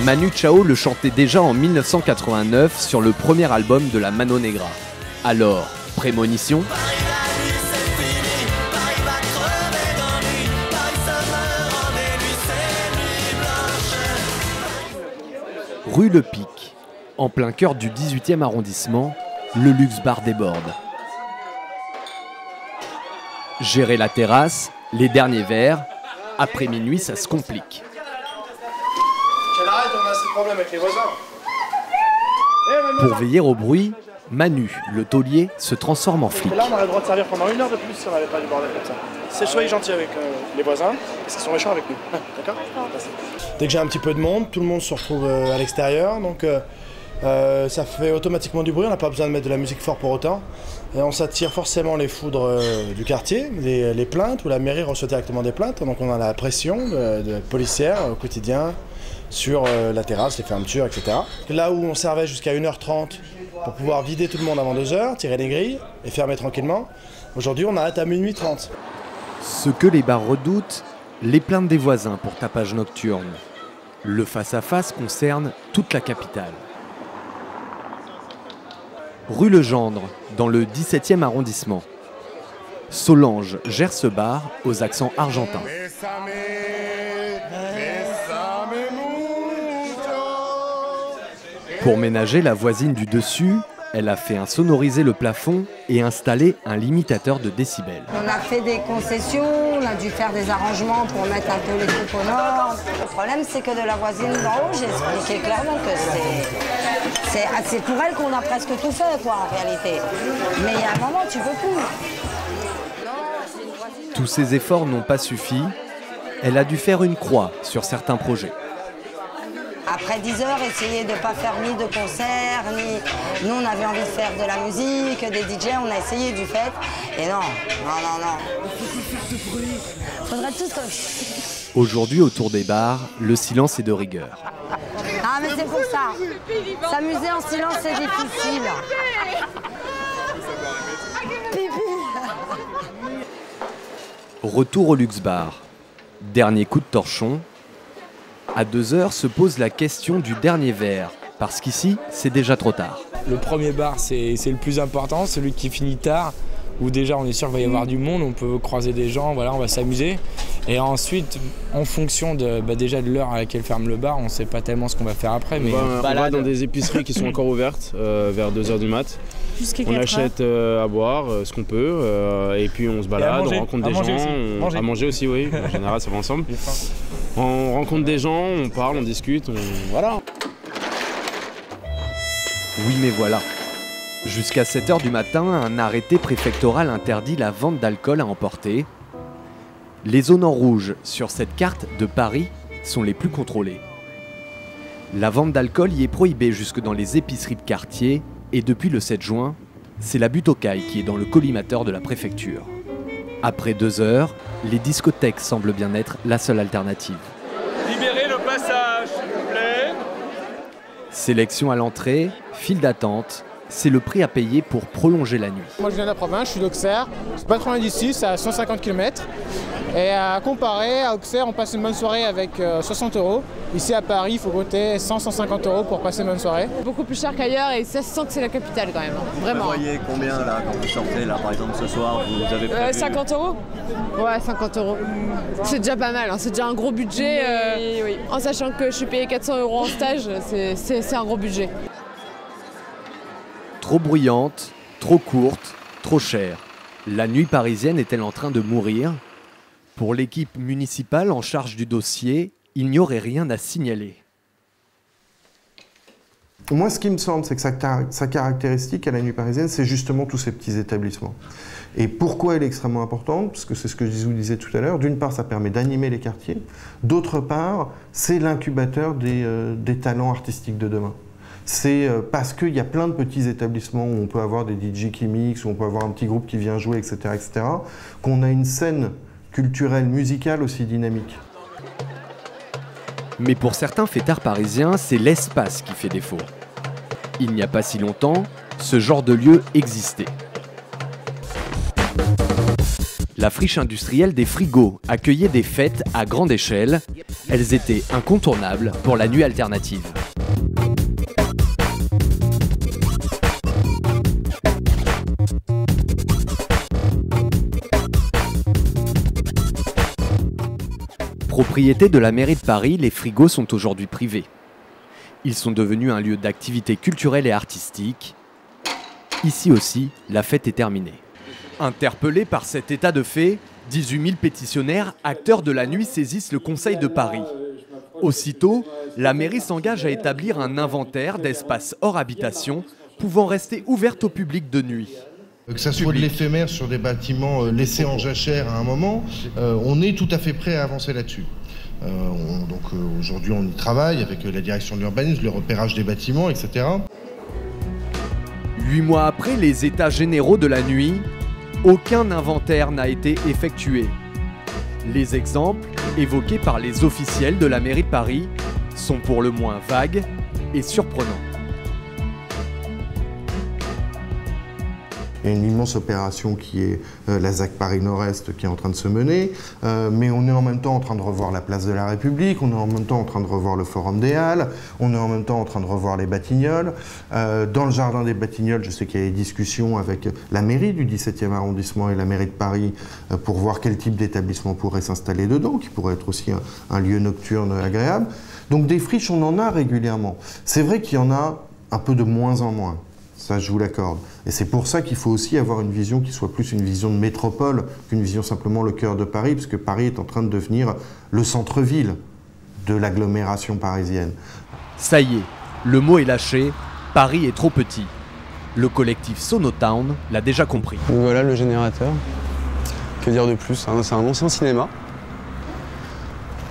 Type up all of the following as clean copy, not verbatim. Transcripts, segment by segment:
Manu Chao le chantait déjà en 1989 sur le premier album de la Mano Negra. Alors, prémonition ? Rue Le Pic, en plein cœur du 18e arrondissement, le luxe bar déborde. Gérer la terrasse, les derniers verres, après minuit ça se complique. On a assez de problèmes avec les voisins. Pour veiller au bruit, Manu, le taulier, se transforme en flic. Et là, on aurait le droit de servir pendant 1 heure de plus si on n'avait pas du bordel comme ça. C'est soyez gentil avec les voisins, parce qu'ils sont méchants avec nous. D'accord ? Dès que j'ai un petit peu de monde, tout le monde se retrouve à l'extérieur, donc ça fait automatiquement du bruit, on n'a pas besoin de mettre de la musique fort pour autant. Et on s'attire forcément les foudres du quartier, les plaintes, où la mairie reçoit directement des plaintes, donc on a la pression de policière au quotidien sur la terrasse, les fermetures, etc. Là où on servait jusqu'à 1h30 pour pouvoir vider tout le monde avant 2h, tirer les grilles et fermer tranquillement, aujourd'hui on arrête à minuit 30. Ce que les bars redoutent, les plaintes des voisins pour tapage nocturne. Le face-à-face concerne toute la capitale. Rue Le Gendre, dans le 17e arrondissement. Solange gère ce bar aux accents argentins. Pour ménager la voisine du dessus, elle a fait insonoriser le plafond et installer un limitateur de décibels. On a fait des concessions, on a dû faire des arrangements pour mettre un peu les troupes au nord. Le problème, c'est que de la voisine d'en haut, j'ai expliqué clairement que c'est pour elle qu'on a presque tout fait, quoi, en réalité. Mais il y a un moment, tu peux plus. Tous ces efforts n'ont pas suffi. Elle a dû faire une croix sur certains projets. Après 10 heures, essayer de ne pas faire ni de concerts, ni... Nous, on avait envie de faire de la musique, des DJ, on a essayé du fait. Et non. Faudrait tous... Aujourd'hui, autour des bars, le silence est de rigueur. Ah, mais c'est pour ça. S'amuser en silence, c'est difficile. Retour au luxe bar. Dernier coup de torchon. À 2h se pose la question du dernier verre, parce qu'ici, c'est déjà trop tard. Le premier bar, c'est le plus important, celui qui finit tard, où déjà on est sûr qu'il va y avoir du monde, on peut croiser des gens, voilà, on va s'amuser. Et ensuite, en fonction déjà de l'heure à laquelle ferme le bar, on ne sait pas tellement ce qu'on va faire après. Mais on va dans des épiceries qui sont encore ouvertes vers 2h du mat'. On achète à boire ce qu'on peut et puis on se balade, on rencontre des gens. À manger aussi, oui, en général ça va ensemble. On rencontre des gens, on parle, on discute, voilà. Oui mais voilà. Jusqu'à 7h du matin, un arrêté préfectoral interdit la vente d'alcool à emporter. Les zones en rouge sur cette carte de Paris sont les plus contrôlées. La vente d'alcool y est prohibée jusque dans les épiceries de quartier et depuis le 7 juin, c'est la butte aux cailles qui est dans le collimateur de la préfecture. Après 2 heures, les discothèques semblent bien être la seule alternative. Libérez le passage, s'il vous plaît. Sélection à l'entrée, file d'attente, c'est le prix à payer pour prolonger la nuit. Moi je viens de la province, je suis d'Auxerre, c'est pas trop loin d'ici, c'est à 150 km. Et à comparer, à Auxerre, on passe une bonne soirée avec 60 €. Ici à Paris, il faut compter 100-150 € pour passer une bonne soirée. Beaucoup plus cher qu'ailleurs et ça se sent que c'est la capitale quand même, vraiment. Vous voyez combien là quand vous sortez là par exemple ce soir, vous avez prévu... 50 €. Ouais, 50 €. C'est déjà pas mal, hein. C'est déjà un gros budget. Oui. En sachant que je suis payé 400 € en stage, c'est un gros budget. Trop bruyante, trop courte, trop chère. La nuit parisienne est-elle en train de mourir ? Pour l'équipe municipale en charge du dossier, il n'y aurait rien à signaler. Moi, ce qui me semble, c'est que sa caractéristique à la nuit parisienne, c'est justement tous ces petits établissements. Et pourquoi elle est extrêmement importante? Parce que c'est ce que je vous disais tout à l'heure. D'une part, ça permet d'animer les quartiers. D'autre part, c'est l'incubateur des talents artistiques de demain. C'est parce qu'il y a plein de petits établissements où on peut avoir des DJ qui mixent, où on peut avoir un petit groupe qui vient jouer, etc., qu'on a une scène culturelle, musicale aussi dynamique. Mais pour certains fêtards parisiens, c'est l'espace qui fait défaut. Il n'y a pas si longtemps, ce genre de lieu existait. la friche industrielle des frigos accueillait des fêtes à grande échelle. Elles étaient incontournables pour la nuit alternative. Propriété de la mairie de Paris, les frigos sont aujourd'hui privés. Ils sont devenus un lieu d'activité culturelle et artistique. Ici aussi, la fête est terminée. Interpellés par cet état de fait, 18 000 pétitionnaires, acteurs de la nuit, saisissent le Conseil de Paris. Aussitôt, la mairie s'engage à établir un inventaire d'espaces hors habitation pouvant rester ouverts au public de nuit. Que ça soit de l'éphémère sur des bâtiments laissés en jachère à un moment, on est tout à fait prêt à avancer là-dessus. Aujourd'hui on y travaille avec la direction de l'urbanisme, le repérage des bâtiments, etc. 8 mois après les états généraux de la nuit, aucun inventaire n'a été effectué. Les exemples, évoqués par les officiels de la mairie de Paris, sont pour le moins vagues et surprenants. Il y a une immense opération qui est la ZAC Paris Nord-Est qui est en train de se mener, mais on est en même temps en train de revoir la place de la République, on est en même temps en train de revoir le Forum des Halles, on est en même temps en train de revoir les Batignolles. Dans le jardin des Batignolles, je sais qu'il y a des discussions avec la mairie du 17e arrondissement et la mairie de Paris pour voir quel type d'établissement pourrait s'installer dedans, qui pourrait être aussi un lieu nocturne agréable. Donc des friches, on en a régulièrement. C'est vrai qu'il y en a un peu de moins en moins. Ça, je vous l'accorde. Et c'est pour ça qu'il faut aussi avoir une vision qui soit plus une vision de métropole qu'une vision simplement le cœur de Paris, parce que Paris est en train de devenir le centre-ville de l'agglomération parisienne. Ça y est, le mot est lâché, Paris est trop petit. Le collectif Sonotown l'a déjà compris. Voilà le générateur. Que dire de plus? C'est un ancien cinéma.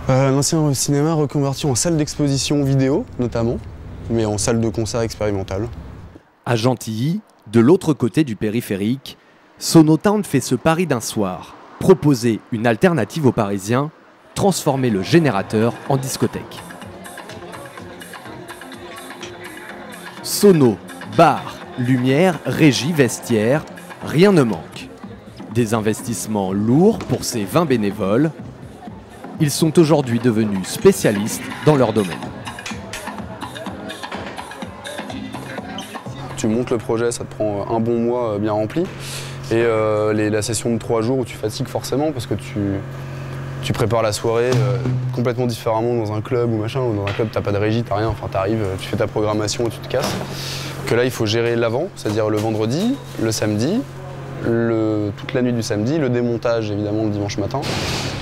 Un ancien cinéma reconverti en salle d'exposition vidéo, notamment, mais en salle de concert expérimentale. À Gentilly, de l'autre côté du périphérique, Sonotown fait ce pari d'un soir, proposer une alternative aux Parisiens, transformer le générateur en discothèque. Sono, bar, lumière, régie, vestiaire, rien ne manque. Des investissements lourds pour ces 20 bénévoles. Ils sont aujourd'hui devenus spécialistes dans leur domaine. Tu montes le projet, ça te prend un bon mois bien rempli. Et la session de 3 jours où tu fatigues forcément parce que tu prépares la soirée complètement différemment dans un club ou machin. Ou dans un club, t'as pas de régie, t'as rien. Enfin, t'arrives, tu fais ta programmation et tu te casses. Que là, il faut gérer l'avant, c'est-à-dire le vendredi, le samedi, toute la nuit du samedi, le démontage évidemment le dimanche matin.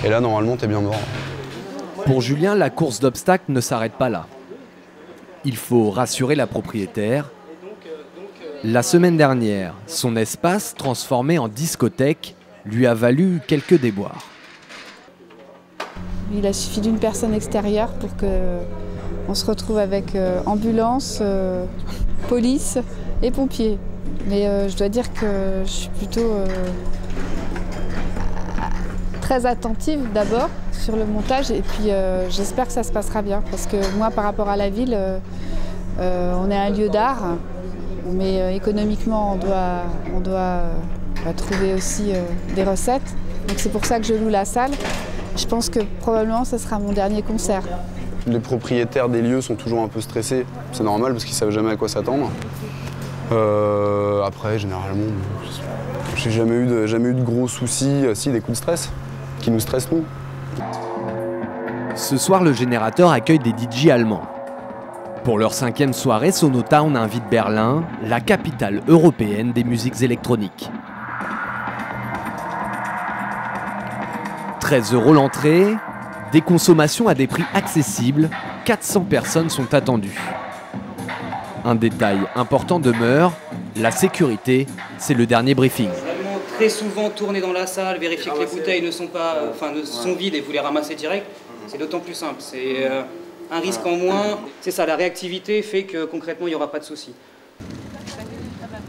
Et là, normalement, t'es bien mort. Pour Julien, la course d'obstacles ne s'arrête pas là. Il faut rassurer la propriétaire. La semaine dernière, son espace, transformé en discothèque, lui a valu quelques déboires. Il a suffi d'une personne extérieure pour qu'on se retrouve avec ambulance, police et pompiers. Mais je dois dire que je suis plutôt très attentive d'abord sur le montage et puis j'espère que ça se passera bien. Parce que moi, par rapport à la ville, on est un lieu d'art. Mais économiquement, on doit trouver aussi des recettes. Donc c'est pour ça que je loue la salle. Je pense que probablement ce sera mon dernier concert. Les propriétaires des lieux sont toujours un peu stressés. C'est normal parce qu'ils ne savent jamais à quoi s'attendre. Après, généralement, j'ai jamais eu de gros soucis. Si, des coups de stress qui nous stressent nous. Ce soir, le générateur accueille des DJ allemands. Pour leur 5e soirée, Sonotown invite Berlin, la capitale européenne des musiques électroniques. 13 € l'entrée, des consommations à des prix accessibles, 400 personnes sont attendues. Un détail important demeure, la sécurité, c'est le dernier briefing. Vraiment très souvent tourner dans la salle, vérifier que les bouteilles ne sont vides et vous les ramassez direct, c'est d'autant plus simple. C'est un risque en moins, c'est ça, la réactivité fait que concrètement il n'y aura pas de souci.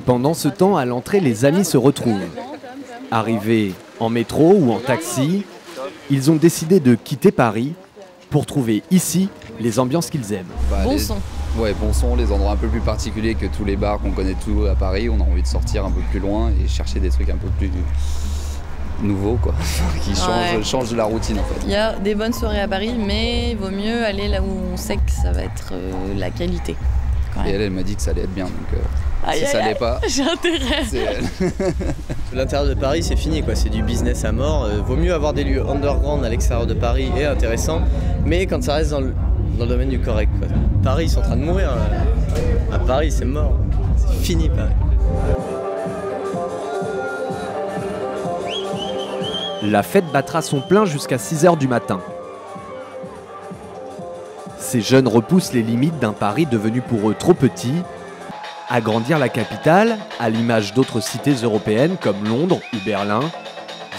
Pendant ce temps, à l'entrée, les amis se retrouvent. Arrivés en métro ou en taxi, ils ont décidé de quitter Paris pour trouver ici les ambiances qu'ils aiment. Bon son. Ouais, bon son, les endroits un peu plus particuliers que tous les bars qu'on connaît tous à Paris. On a envie de sortir un peu plus loin et chercher des trucs un peu nouveau, quoi, qui change de la routine en fait. Il y a des bonnes soirées à Paris, mais il vaut mieux aller là où on sait que ça va être la qualité. Et elle m'a dit que ça allait être bien, donc si ça l'est pas, j'ai intérêt. L'intérieur de Paris, c'est fini, quoi. C'est du business à mort. Vaut mieux avoir des lieux underground à l'extérieur de Paris et intéressants, mais quand ça reste dans le domaine du correct, quoi. Paris, ils sont en train de mourir. À Paris, c'est mort. C'est fini, Paris. La fête battra son plein jusqu'à 6h du matin. Ces jeunes repoussent les limites d'un Paris devenu pour eux trop petit. Agrandir la capitale, à l'image d'autres cités européennes comme Londres ou Berlin,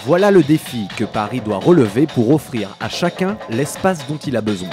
voilà le défi que Paris doit relever pour offrir à chacun l'espace dont il a besoin.